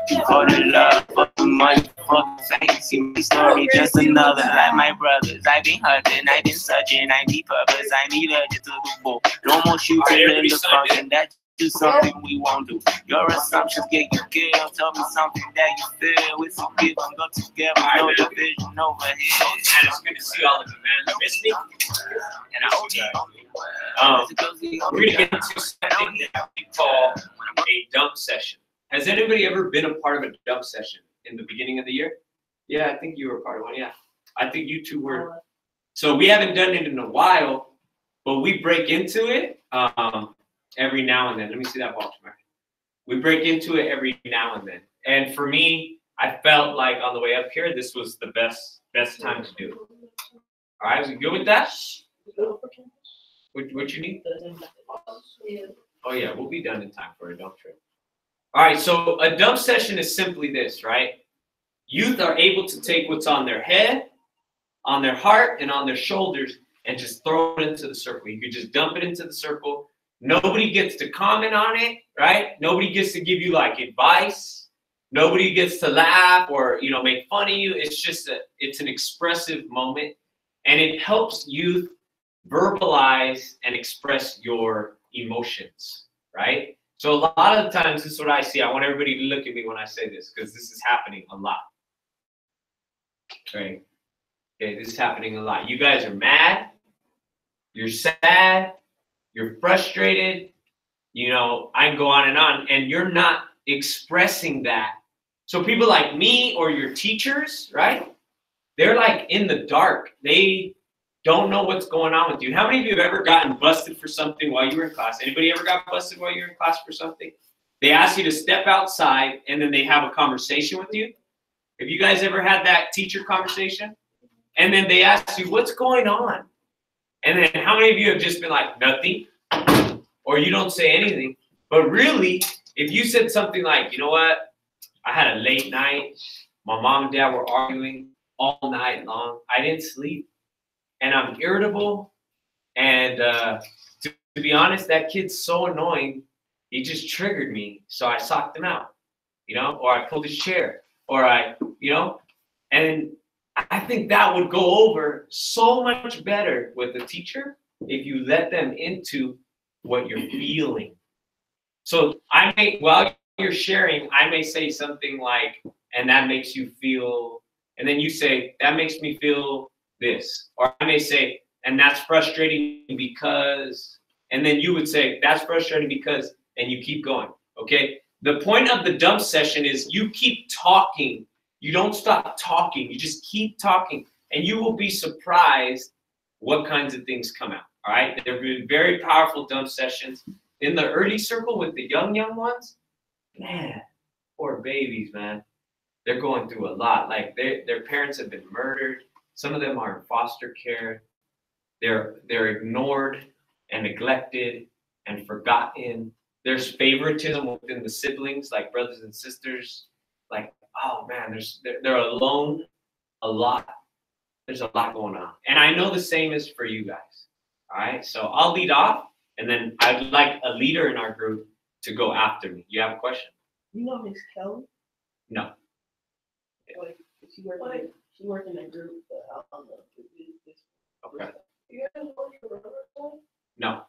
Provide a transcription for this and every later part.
For the love, for the money, for the fame. See my story, just another like my brothers. I've been hustling, I've been searching, I need purpose, I need urge to the ball. No more shooting in the front, and that's just something we won't do. Your assumptions get you killed. Tell me something that you feel. It's so good, go together, no division over here. And it's good to see all of you, man. You missed me? And I hope you. We're going to get into something that we call a dump session. Has anybody ever been a part of a dump session in the beginning of the year? Yeah, I think you were a part of one. Yeah, I think you two were. So we haven't done it in a while, but we break into it every now and then. Let me see that watch, Mark. We break into it every now and then. And for me, I felt like on the way up here, this was the best time to do it. All right, we good with that? What you need? Oh yeah, we'll be done in time for a dump trip. All right, so a dump session is simply this, right? Youth are able to take what's on their head, on their heart, and on their shoulders and just throw it into the circle. You could just dump it into the circle. Nobody gets to comment on it, right? Nobody gets to give you like advice. Nobody gets to laugh or, you know, make fun of you. It's just it's an expressive moment, and it helps youth verbalize and express your emotions, right? So a lot of the times, this is what I see. I want everybody to look at me when I say this, because this is happening a lot. Right? Okay, this is happening a lot. You guys are mad. You're sad. You're frustrated. You know, I can go on, and you're not expressing that. So people like me or your teachers, right? They're like in the dark. They don't know what's going on with you. How many of you have ever gotten busted for something while you were in class? Anybody ever got busted while you were in class for something? They ask you to step outside, and then they have a conversation with you. Have you guys ever had that teacher conversation? And then they ask you, what's going on? And then how many of you have just been like, nothing? Or you don't say anything. But really, if you said something like, you know what? I had a late night. My mom and dad were arguing all night long. I didn't sleep. And I'm irritable. And to be honest, that kid's so annoying. He just triggered me. So I socked him out, you know, or I pulled his chair, or you know, and I think that would go over so much better with the teacher if you let them into what you're feeling. So I may, while you're sharing, I may say something like, and that makes you feel, and then you say, that makes me feel this. Or I may say, and that's frustrating because, and then you would say, that's frustrating because, and you keep going, okay? The point of the dump session is you keep talking. You don't stop talking. You just keep talking, and you will be surprised what kinds of things come out, all right? There have been very powerful dump sessions. In the early circle with the young ones, man, poor babies, man. They're going through a lot. Like their parents have been murdered. Some of them are in foster care. They're ignored and neglected and forgotten. There's favoritism within the siblings, like brothers and sisters. Like, oh man, they're alone a lot. There's a lot going on. And I know the same is for you guys. All right. So I'll lead off, and then I'd like a leader in our group to go after me. You have a question? You know Miss Kelly? No. Like, she worked in that group, but I don't know. Okay. You guys work for her? No.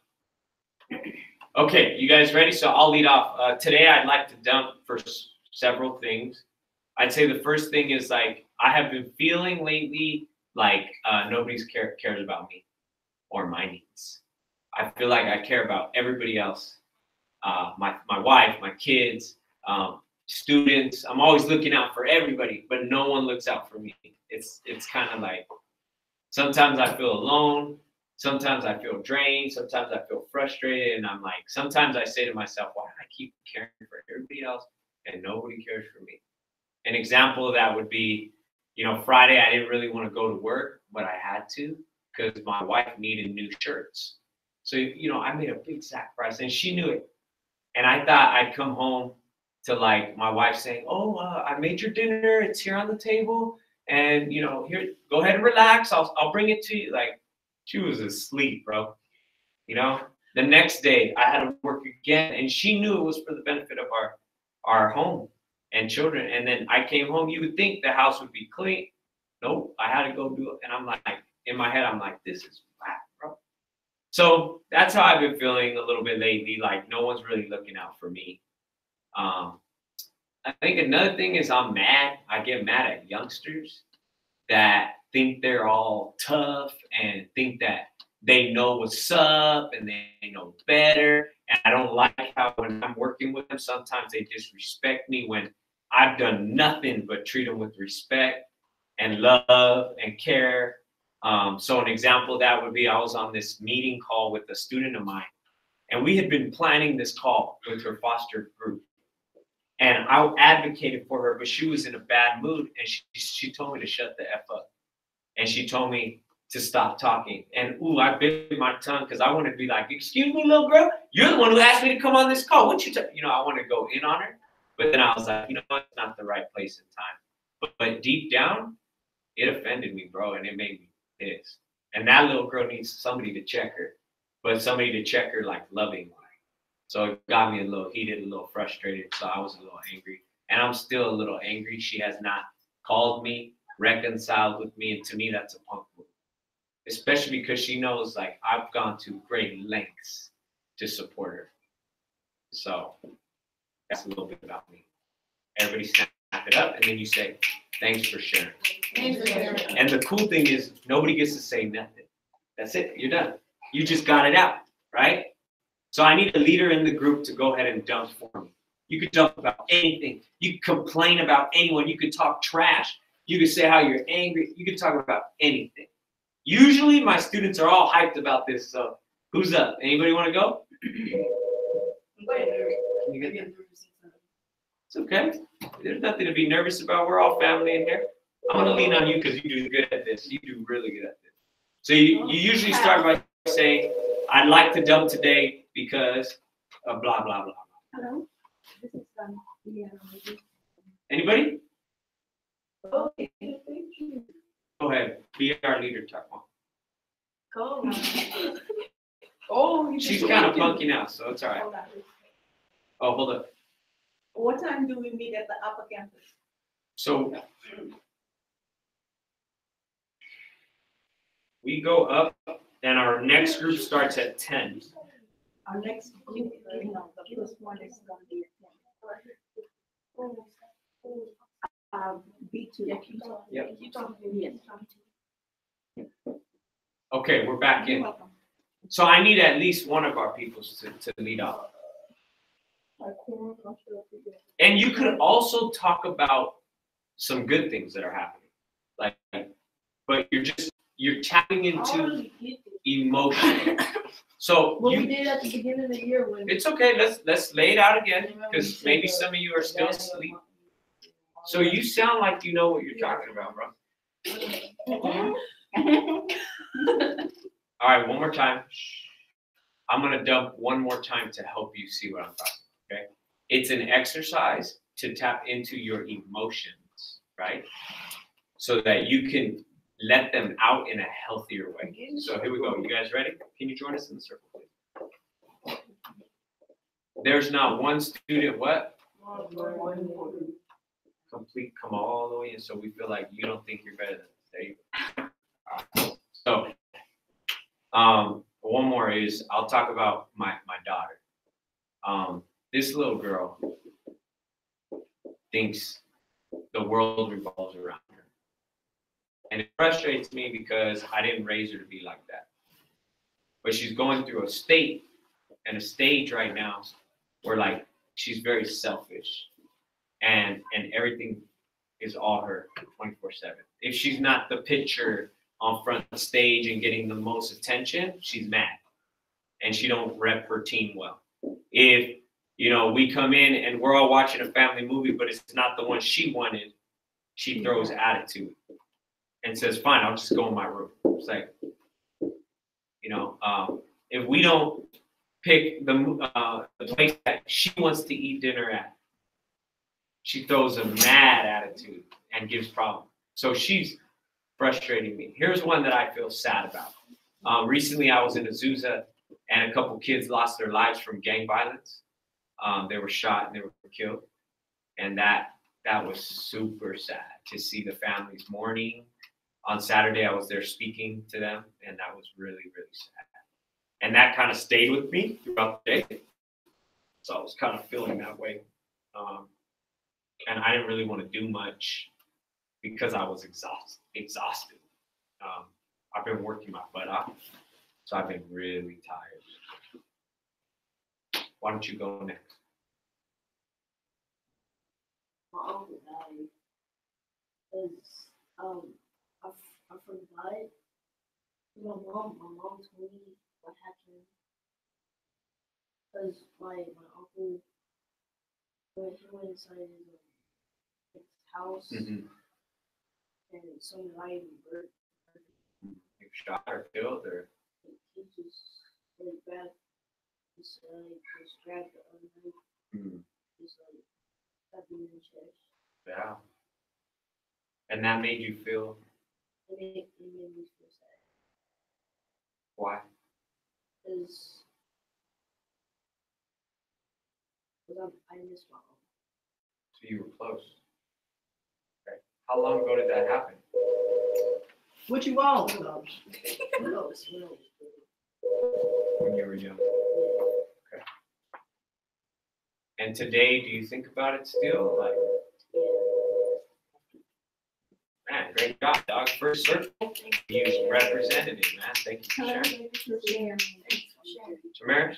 Okay, you guys ready? So I'll lead off. Today I'd like to dump for several things. I'd say the first thing is, like, I have been feeling lately like nobody's cares about me or my needs. I feel like I care about everybody else. My wife, my kids, students. I'm always looking out for everybody, but no one looks out for me. It's kind of like sometimes I feel alone. Sometimes I feel drained. Sometimes I feel frustrated. And I'm like, sometimes I say to myself, why do I keep caring for everybody else and nobody cares for me? An example of that would be, you know, Friday, I didn't really want to go to work, but I had to because my wife needed new shirts. So, you know, I made a big sacrifice, and she knew it. And I thought I'd come home to, like, my wife saying, oh, I made your dinner. It's here on the table. And, you know, here, go ahead and relax. I'll bring it to you. Like, she was asleep, bro. You know, the next day I had to work again, and she knew it was for the benefit of our home. and children. And then I came home. You would think the house would be clean. Nope, I had to go do it. And I'm like, in my head, I'm like, this is whack, bro. So that's how I've been feeling a little bit lately. Like no one's really looking out for me. I think another thing is I'm mad. I get mad at youngsters that think they're all tough and think that they know what's up and they know better. And I don't like how when I'm working with them, sometimes they disrespect me when I've done nothing but treat them with respect and love and care. So an example of that would be I was on this meeting call with a student of mine, and we had been planning this call with her foster group. And I advocated for her, but she was in a bad mood, and she told me to shut the F up. And she told me to stop talking. And I bit my tongue because I wanted to be like, excuse me, little girl, you're the one who asked me to come on this call. What I want to go in on her. But then I was like, it's not the right place and time. But deep down, it offended me, bro, and it made me pissed. And that little girl needs somebody to check her, but somebody to check her like lovingly. So it got me a little heated, a little frustrated. So I was a little angry. And I'm still a little angry. She has not called me, reconciled with me. And to me, that's a punk move. Especially because she knows, like, I've gone to great lengths to support her. So that's a little bit about me. Everybody snap it up, and then you say, thanks for sharing. And the cool thing is, nobody gets to say nothing. That's it. You're done. You just got it out, right? So I need a leader in the group to go ahead and dump for me. You could dump about anything. You could complain about anyone. You could talk trash. You could say how you're angry. You could talk about anything. Usually my students are all hyped about this. So who's up? Anybody want to go? It's okay. There's nothing to be nervous about. We're all family in here. I'm going to lean on you because you do good at this. You do really good at this. So you usually start by saying, I'd like to dump today because of blah, blah, blah. Hello. This is Anybody? Okay, thank you. Go ahead. Be our leader, Takma. Go. Oh, she's kind of punky now, so it's all right. Oh, hold up. What time do we meet at the upper campus? So we go up, and our next group starts at 10. Our next group, this one is going to be at 10. B2. Yep. Yes. Okay, we're back in. So I need at least one of our people to lead off. And you could also talk about some good things that are happening. But you're tapping into emotion. So we did at the beginning of the year when it's okay. Let's lay it out again because maybe some of you are still asleep. So you sound like you know what you're talking about, bro. All right, one more time. I'm gonna dump one more time to help you see what I'm talking about, okay? It's an exercise to tap into your emotions, right? So that you can let them out in a healthier way. So here we go. You guys ready? Can you join us in the circle, please? There's not one student, what? Complete, come all the way in so we feel like you don't think you're better than us. There you go. So, one more is I'll talk about my daughter. This little girl thinks the world revolves around her. And it frustrates me because I didn't raise her to be like that. But she's going through a state and a stage right now where like she's very selfish and everything is all her 24/7. If she's not the pitcher on front stage and getting the most attention, she's mad. And she don't rep her team well. If, we come in and we're all watching a family movie, but it's not the one she wanted, she throws attitude and says, fine, I'll just go in my room. It's like, if we don't pick the place that she wants to eat dinner at, she throws a mad attitude and gives problems. So she's frustrating me. Here's one that I feel sad about. Recently, I was in Azusa, and a couple kids lost their lives from gang violence. They were shot and they were killed. And that that was super sad to see the families mourning. On Saturday, I was there speaking to them, and that was really, really sad. And that kind of stayed with me throughout the day. So I was kind of feeling that way. And I didn't really want to do much because I was exhausted. I've been working my butt off, so I've been really tired. Why don't you go next? My uncle died because I forgot. My mom told me what happened because my uncle when he went inside his house Mm-hmm. and some guy murdered. You shot or killed or? He just like grabbed just grabbed the other knife, just like stabbed him in the chest. Yeah. And that made you feel? It made me feel sad. Why? Because I miss my mom. So you were close. Okay. How long ago did that happen? What you want? Who knows? When you were young. Okay. And today, do you think about it still? Like, man, great job, dog. First circle, you represented it, man. Thank you for sharing. Tamaris?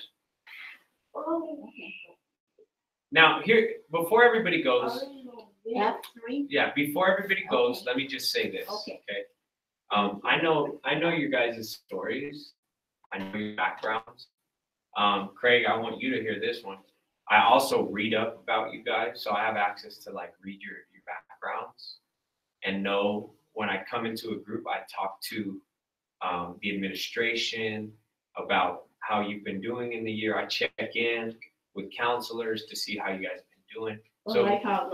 Now, here, before everybody goes, before everybody goes, let me just say this, okay? I know your guys' stories. I know your backgrounds. Craig, I want you to hear this one. I also read up about you guys, so I have access to like read your backgrounds and know when I come into a group, I talk to the administration about how you've been doing in the year. I check in with counselors to see how you guys have been doing. Well, So like how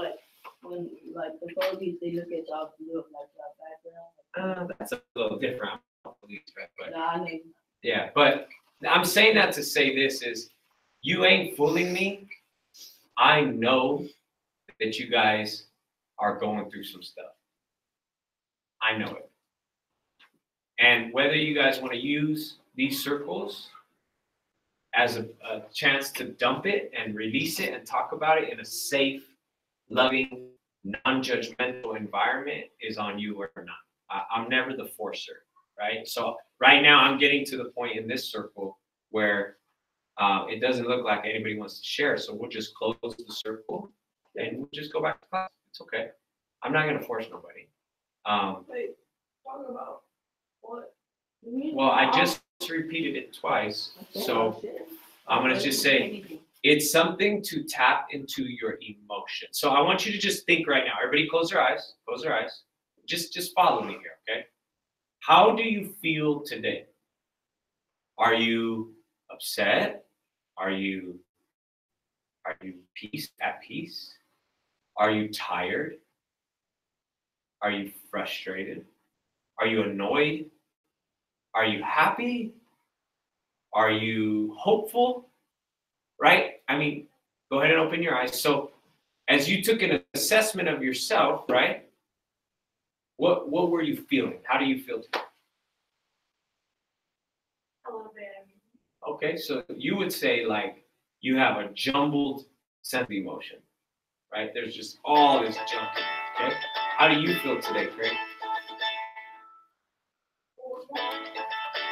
when the police they look at y'all look like your background. that's a little different. I'm not police, but Nah, I know. yeah, but I'm saying that to say this is, you ain't fooling me. I know that you guys are going through some stuff. I know it. And whether you guys want to use these circles as a chance to dump it and release it and talk about it in a safe, loving, non-judgmental environment is on you or not. I'm never the forcer, right? So right now I'm getting to the point in this circle where it doesn't look like anybody wants to share. So we'll just close the circle and we'll just go back to class. It's okay. I'm not going to force nobody. Wait, talk about what? Well, I just repeated it twice. So I'm going to just say it's something to tap into your emotion. So I want you to just think right now. Everybody close their eyes. Close their eyes. Just follow me here, okay? How do you feel today? Are you upset? Are you at peace? Are you tired? Are you frustrated? Are you annoyed? Are you happy? Are you hopeful? Right? I mean, go ahead and open your eyes. So as you took an assessment of yourself, right? What were you feeling? How do you feel today? A little bit. Okay, so you would say like you have a jumbled sense of emotion, right? There's just all this junk in it, okay? How do you feel today, Craig?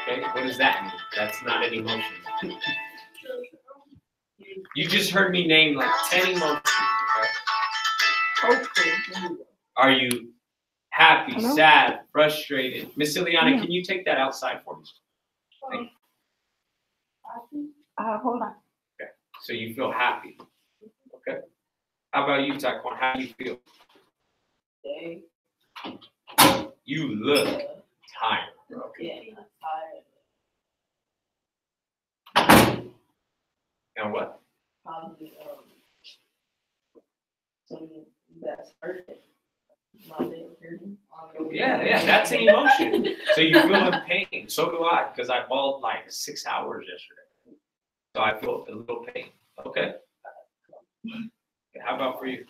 Okay, what does that mean? That's not an emotion. You just heard me name like 10 emotions, okay? Are you happy, sad, frustrated? Miss Ileana, can you take that outside for me? Thank you. Hold on. Okay, so you feel happy. Okay. How about you, Taekwon? How do you feel? You look tired. Okay. Yeah, tired. And what? Probably something that's hurting. My leg hurting. Yeah, that's an emotion. So you feel in pain. So do I, because I bawled like 6 hours yesterday. So I feel a little pain. Okay. How about for you?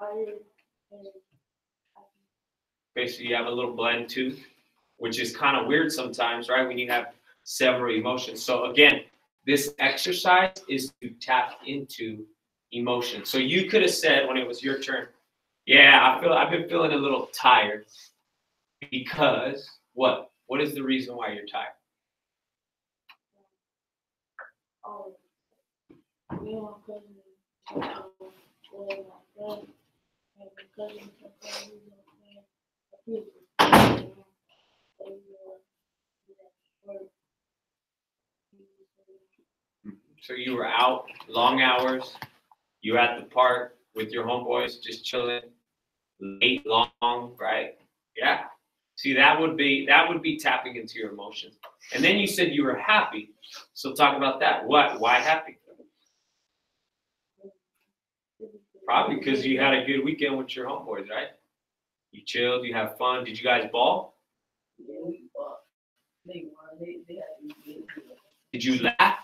tired and Okay, so you have a little blend too, which is kind of weird sometimes, right? When you have several emotions. So again, this exercise is to tap into emotion. So you could have said when it was your turn, yeah, I've been feeling a little tired because what? What is the reason why you're tired? me and my cousin playing my friend and my cousin kept playing a pizza. So you were out long hours. You were at the park with your homeboys, just chilling, late, long, right? Yeah. See, that would be tapping into your emotions. And then you said you were happy. So talk about that. What? Why happy? Probably because you had a good weekend with your homeboys, right? You chilled, you have fun. Did you guys ball? Yeah, we bought. They won. They had to be good. Did you laugh?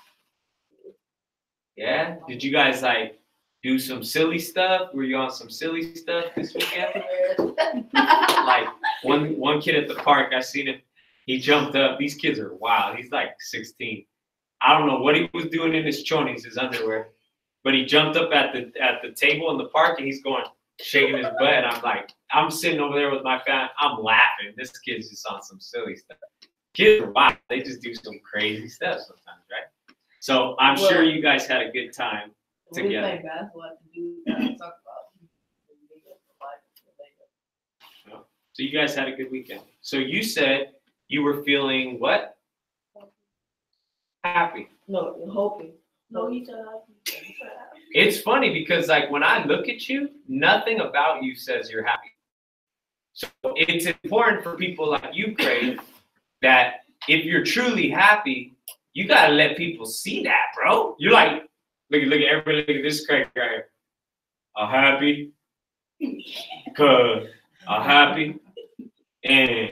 Yeah. Did you guys like do some silly stuff? Were you on some silly stuff this weekend? Like one kid at the park, I seen him. He jumped up. These kids are wild. He's like 16. I don't know what he was doing in his chonies, his underwear, but he jumped up at the table in the park and he's going shaking his butt. And I'm like, I'm sitting over there with my family. I'm laughing. This kid's just on some silly stuff. Kids are wild. They just do some crazy stuff sometimes, right? So I'm sure you guys had a good time together. We play basketball to do talk about. So you guys had a good weekend. So you said you were feeling what? Happy. No, you're hoping. No, he said happy. It's funny because like when I look at you, nothing about you says you're happy. So it's important for people like you, Craig, that if you're truly happy, you gotta let people see that, bro. You're like, look at everybody, look at this Craig right here. I'm happy, cause I'm happy, and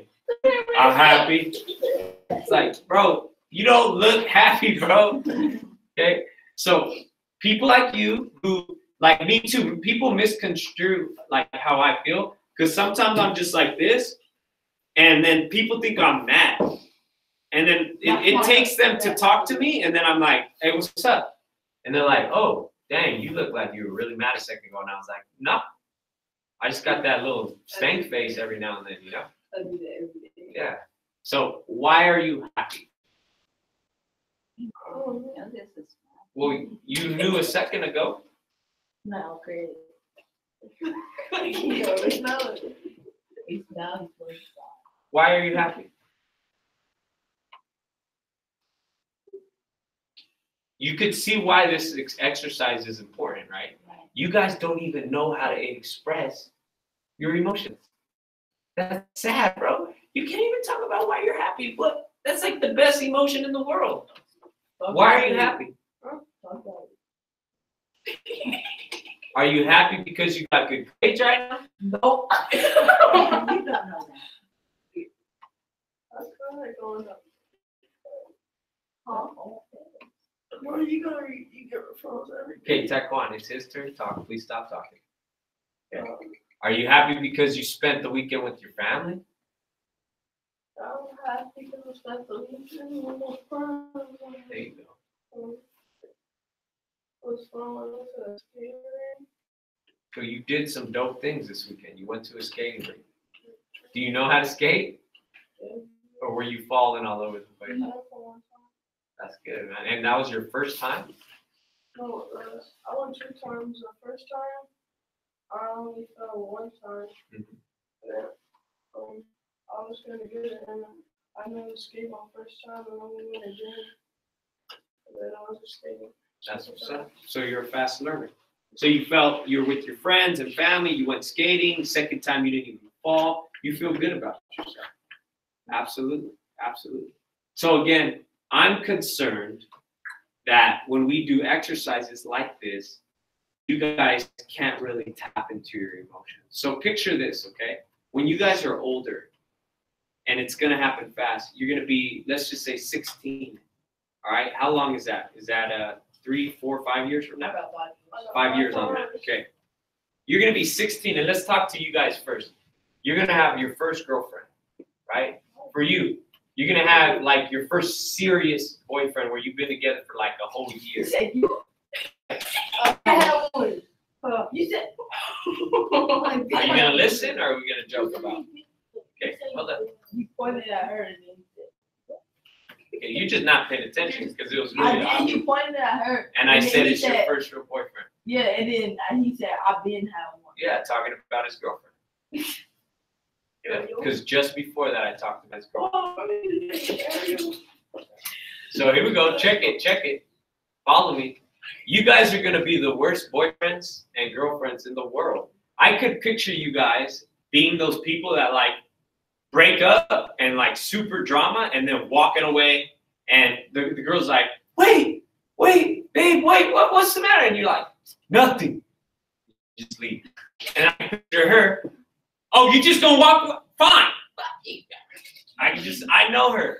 I'm happy. It's like, bro, you don't look happy, bro. Okay, so people like you who, like me too, people misconstrue like how I feel, because sometimes I'm just like this, and then people think I'm mad. And then it takes them to talk to me, and then I'm like, hey, what's up? And they're like, oh, dang, you look like you were really mad a second ago. And I was like, no. I just got that little stank face every now and then, you know? I do that every day. Yeah. So why are you happy? Oh, yeah, this is. Well, you knew a second ago. No, crazy. It's now. He's going to stop. Why are you happy? You could see why this exercise is important, right? You guys don't even know how to express your emotions. That's sad, bro. You can't even talk about why you're happy, but that's like the best emotion in the world. Why are you happy? Are you happy because you got good grades right now? No. You don't know that. That's probably going up. What are you gonna read? You get referrals every day. Okay, Taekwon, it's his turn to talk. Please stop talking. Okay. Are you happy because you spent the weekend with your family? I'm happy because I spent the weekend with my friends. There you go. It was fun. I went to a skating rink. So you did some dope things this weekend. You went to a skating rink. Do you know how to skate? Or were you falling all over the place? That's good, man. And that was your first time? No, I went 2 times. The first time, I only fell 1 time. Mm-hmm. Yeah. I was gonna get it, and I never skated my first time, and I went again. And then I was just skating. That's what's up. So you're a fast learner. So you felt you were with your friends and family, you went skating, second time you didn't even fall. You feel good about yourself. Absolutely. Absolutely. So again, I'm concerned that when we do exercises like this, you guys can't really tap into your emotions. So picture this, okay? When you guys are older, and it's going to happen fast, you're going to be, let's just say 16. All right? How long is that? Is that 3, 4, 5 years from now? About 5 years. 5 years on that. Okay. You're going to be 16, and let's talk to you guys first. You're going to have your first girlfriend, right? For you, you're going to have like your first serious boyfriend where you've been together for like a whole year. You said. Are you going to listen, or are we going to joke about it? Okay, hold up. You pointed at her and then Okay, you're just not paying attention because it was I really did. obvious. You pointed at her. And I then said he it's your first real boyfriend. Yeah, and then he said, I've been had one. Yeah, talking about his girlfriend. Yeah, because just before that I talked about his girlfriend. So here we go. Check it. Follow me. You guys are going to be the worst boyfriends and girlfriends in the world. I could picture you guys being those people that like break up and like super drama and then walking away, and the girl's like, wait, babe, what's the matter? And you're like, nothing. Just leave. And I picture her, oh, you just gonna walk? Fine. I know her.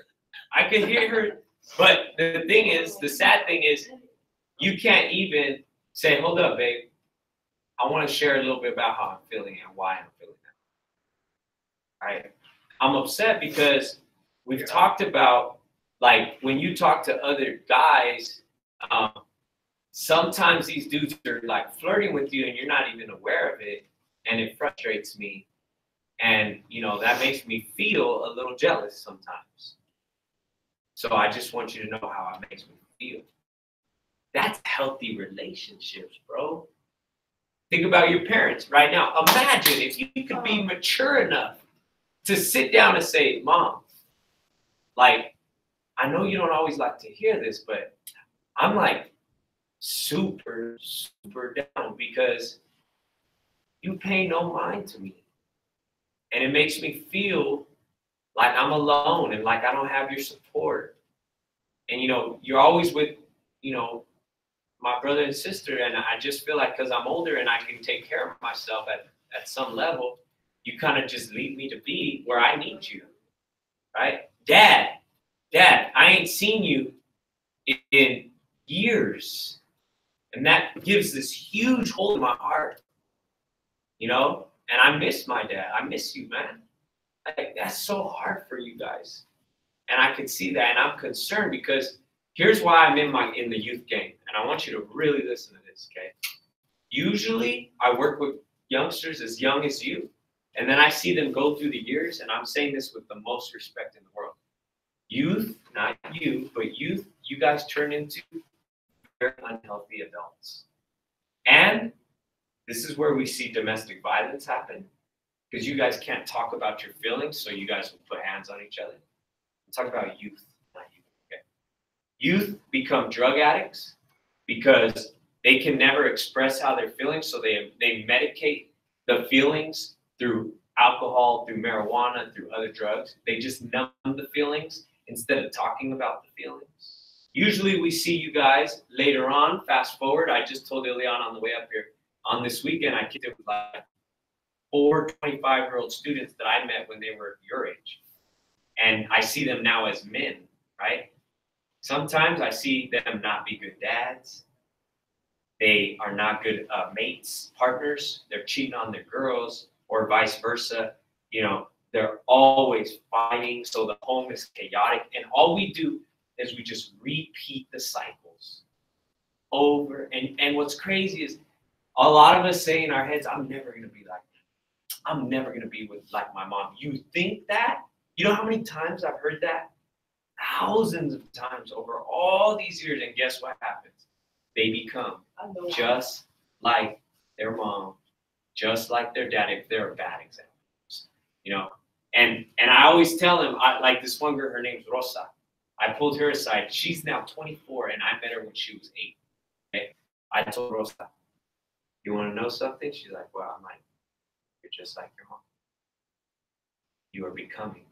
I could hear her. But the sad thing is, you can't even say, hold up, babe. I want to share a little bit about how I'm feeling and why I'm feeling that. All right. I'm upset because we've talked about, like, when you talk to other guys, sometimes these dudes are like flirting with you and you're not even aware of it, and it frustrates me. And, you know, that makes me feel a little jealous sometimes. So I just want you to know how it makes me feel. That's healthy relationships, bro. Think about your parents right now. Imagine if you could be mature enough to sit down and say, Mom, like, I know you don't always like to hear this, but I'm like super down because you pay no mind to me. And it makes me feel like I'm alone and like I don't have your support. And, you know, you're always with, you know, my brother and sister, and I just feel like because I'm older and I can take care of myself at some level, you kind of just leave me to be where I need you, right? Dad, I ain't seen you in years. And that gives this huge hole in my heart, you know? And I miss my dad. I miss you, man. Like, that's so hard for you guys. And I can see that, and I'm concerned because here's why I'm in the youth game. And I want you to really listen to this, okay? Usually, I work with youngsters as young as you. And then I see them go through the years, and I'm saying this with the most respect in the world. Youth, not you, but youth, you guys turn into very unhealthy adults. And this is where we see domestic violence happen, because you guys can't talk about your feelings, so you guys will put hands on each other. I'm talking about youth, not you. Okay? Youth become drug addicts because they can never express how they're feeling, so they medicate the feelings through alcohol, through marijuana, through other drugs. They just numb the feelings instead of talking about the feelings. Usually we see you guys later on, fast forward. I just told Ileana on the way up here, on this weekend, I kicked it with like 4 25-year-old students that I met when they were your age. And I see them now as men, right? Sometimes I see them not be good dads. They are not good mates, partners. They're cheating on their girls, or vice versa. You know, they're always fighting, so the home is chaotic. And all we do is we just repeat the cycles over. And what's crazy is a lot of us say in our heads, I'm never going to be like that. I'm never going to be like my mom. You think that? You know how many times I've heard that? Thousands of times over all these years. And guess what happens? They become just like their mom, just like their dad, if they're a bad example. You know, and I always tell them, like this one girl, her name's Rosa. I pulled her aside. She's now 24, and I met her when she was 8. Okay? I told Rosa, you want to know something? She's like, well, I'm like, you're just like your mom. You are becoming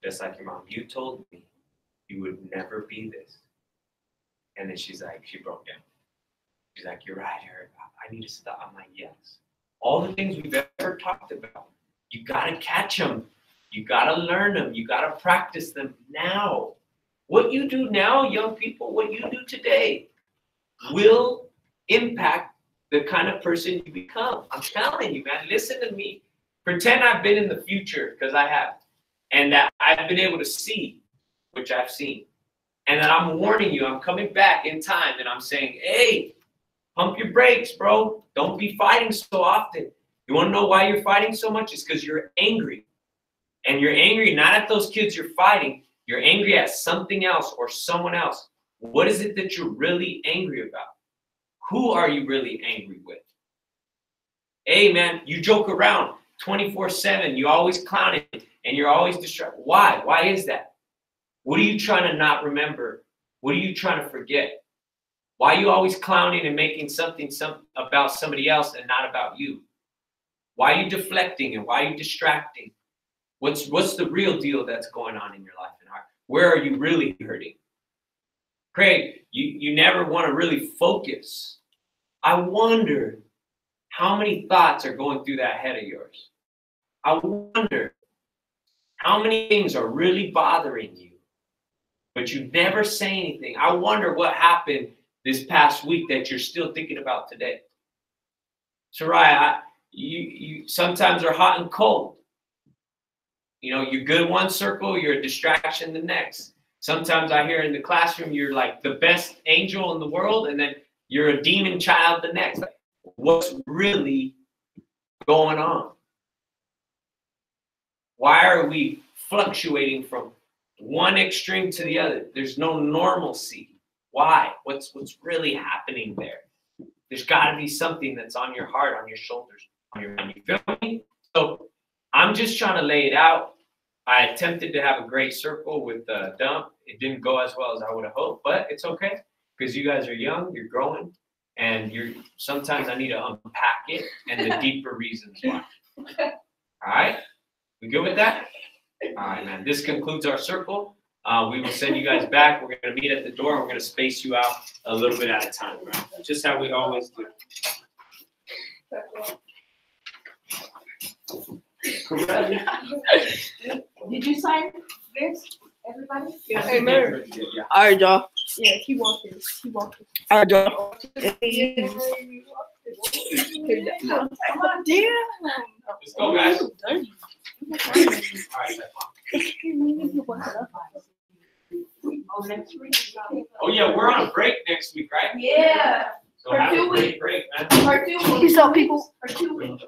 just like your mom. You told me you would never be this. And then she's like, she broke down. She's like, you're right, Eric. I need to stop. I'm like, yes. All the things we've ever talked about, you got to catch them. You got to learn them. You got to practice them now. What you do now, young people, what you do today will impact the kind of person you become. I'm telling you, man, listen to me. Pretend I've been in the future, because I have, and that I've been able to see, which I've seen. And that I'm warning you, I'm coming back in time, and I'm saying, hey, pump your brakes, bro. Don't be fighting so often. You want to know why you're fighting so much? It's because you're angry. And you're angry not at those kids you're fighting. You're angry at something else or someone else. What is it that you're really angry about? Who are you really angry with? Hey, man, you joke around 24/7. You always clowning, and you're always distracted. Why? Why is that? What are you trying to not remember? What are you trying to forget? Why are you always clowning and making something about somebody else and not about you? Why are you deflecting and why are you distracting? What's the real deal that's going on in your life and heart? Where are you really hurting? Craig, you never want to really focus. I wonder how many thoughts are going through that head of yours. I wonder how many things are really bothering you, but you never say anything. I wonder what happened this past week that you're still thinking about today. Soraya, you sometimes are hot and cold. You know, you're good one circle, you're a distraction the next. Sometimes I hear in the classroom you're like the best angel in the world, and then you're a demon child the next. Like, what's really going on? Why are we fluctuating from one extreme to the other? There's no normalcy. Why? What's really happening there? There's got to be something that's on your heart, on your shoulders, on your mind. You feel me? So I'm just trying to lay it out. I attempted to have a great circle with the dump. It didn't go as well as I would have hoped, but it's okay because you guys are young, you're growing, and sometimes I need to unpack it and the deeper reasons why. All right? We good with that? All right, man. This concludes our circle. We will send you guys back. We're going to meet at the door. We're going to space you out a little bit at a time, right? Just how we always do. Did you sign this? Everybody? Yeah. Amen. Yeah. All right, y'all. Yeah, keep walking. Keep walking. All right, y'all. Come on, damn. Let's go, guys. All right, oh, yeah, we're on a break next week, right? Yeah. So have a great break, man. For 2 weeks. Peace out, people. For 2 weeks.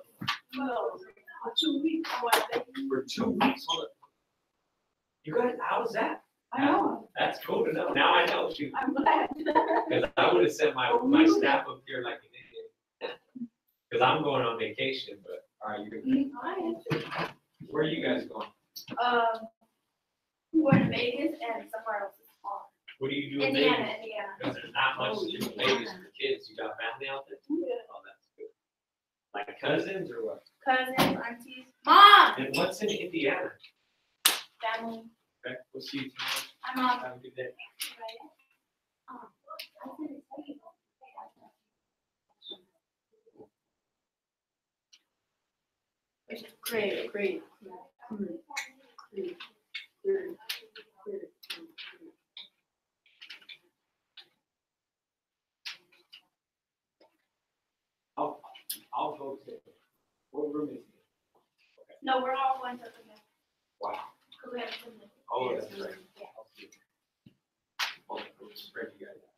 For 2 weeks. For 2 weeks. Hold on. You guys, how was that? I know. That's cool to know. Now I know. Shoot. I'm glad. Because I would have sent my staff up here like an idiot. Because I'm going on vacation, but all right, you're good. Where are you guys going? We're in Vegas and somewhere else is far. What do you do in Indiana, Vegas? Indiana. Because there's not much to do in Vegas for kids. You got family out there? Yeah. Oh, that's good. Like cousins or what? Cousins, aunties. Mom! And what's in Indiana? Family. Okay, we'll see you tomorrow. Hi, Mom. Have a good day. Great. I'll go to what room is it? Okay. No, we're all going to the next. Wow. We have some. Oh, that's right. I'll see. I'll spread you guys out.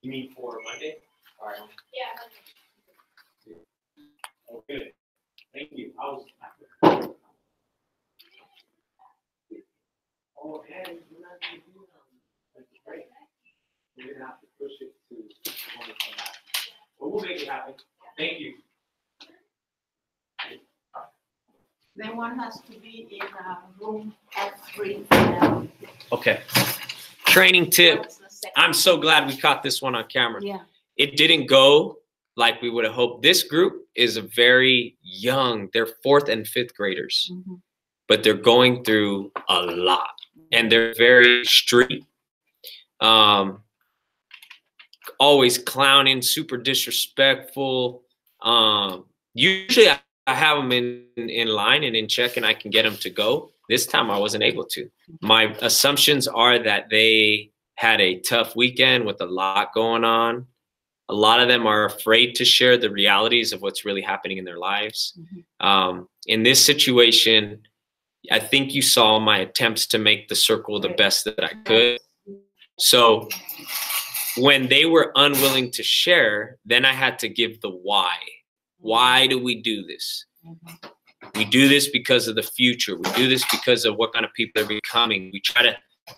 You mean for Monday? All right. Yeah. Oh, good. Thank you. Oh, and you're not going to do it. That's great. You're going to have to push it to when we come back. But we'll make it happen. Thank you. Then one has to be in room F3. Okay. Training tip. I'm so glad we caught this one on camera. Yeah. It didn't go like we would have hoped. This group is a very young, they're 4th and 5th graders, but they're going through a lot and they're very street. Always clowning, super disrespectful, usually I have them in line and in check, and I can get them to go. This time I wasn't able to. My assumptions are that they had a tough weekend with a lot going on. A lot of them are afraid to share the realities of what's really happening in their lives. In this situation, I think you saw my attempts to make the circle the best that I could. So when they were unwilling to share, then I had to give the why. Why do we do this? We do this because of the future. We do this because of what kind of people they're becoming. We try to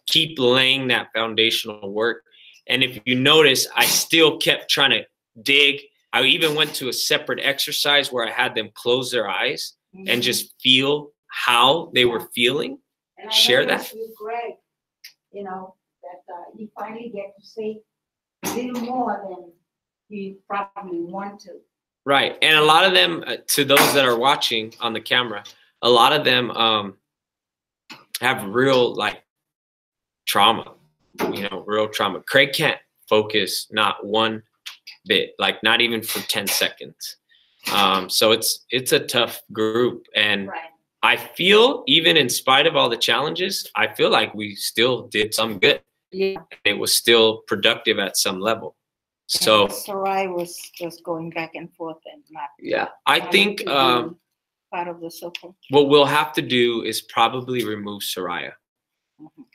keep laying that foundational work. And if you notice, I still kept trying to dig. I even went to a separate exercise where I had them close their eyes and just feel how they were feeling. And I Share noticed that. with Greg, you know, that he finally get to say a little more than he probably want to. Right. And a lot of them, to those that are watching on the camera, a lot of them have real like trauma, real trauma. Craig can't focus not one bit, like not even for 10 seconds. So it's a tough group. And Right. I feel, even in spite of all the challenges, I feel like we still did some good. Yeah. It was still productive at some level. So Sarai was just going back and forth and not. yeah, I think part of the circle. what we'll have to do is probably remove Soraya.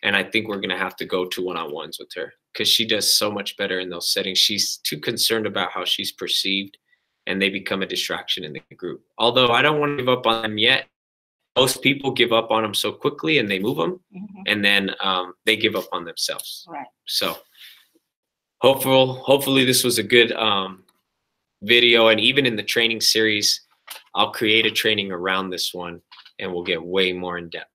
And I think we're going to have to go to one-on-ones with her because she does so much better in those settings. She's too concerned about how she's perceived, and they become a distraction in the group. Although I don't want to give up on them yet. Most people give up on them so quickly and they move them, and then they give up on themselves. Right. So hopefully this was a good video. And even in the training series, I'll create a training around this one and we'll get way more in depth.